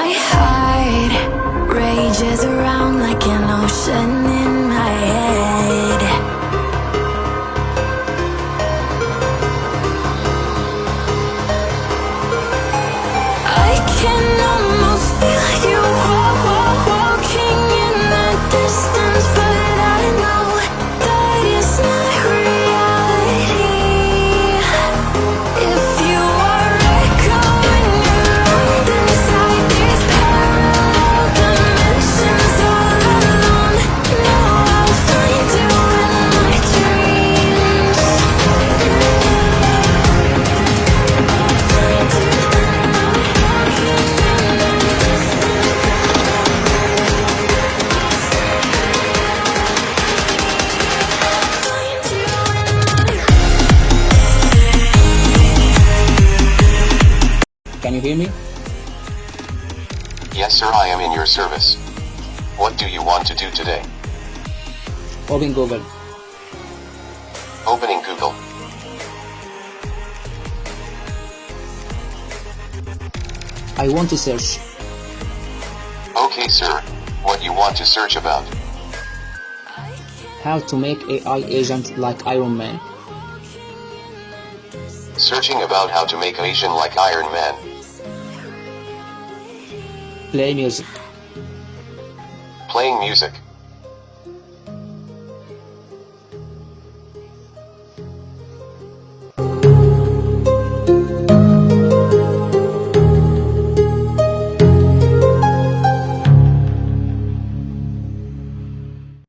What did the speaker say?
My heart rages around like an ocean in my head. I can almost feel you walking in the distance, but I know that it's not reality. If you are echoing around inside these parallel dimensions all alone, know I'll find you in my dreams. Can you hear me? Yes sir, I am in your service. What do you want to do today? Open Google. Opening Google. I want to search. Okay sir, what you want to search about? How to make AI agent like Iron Man. Searching about how to make Asian like Iron Man. Play music. Playing music.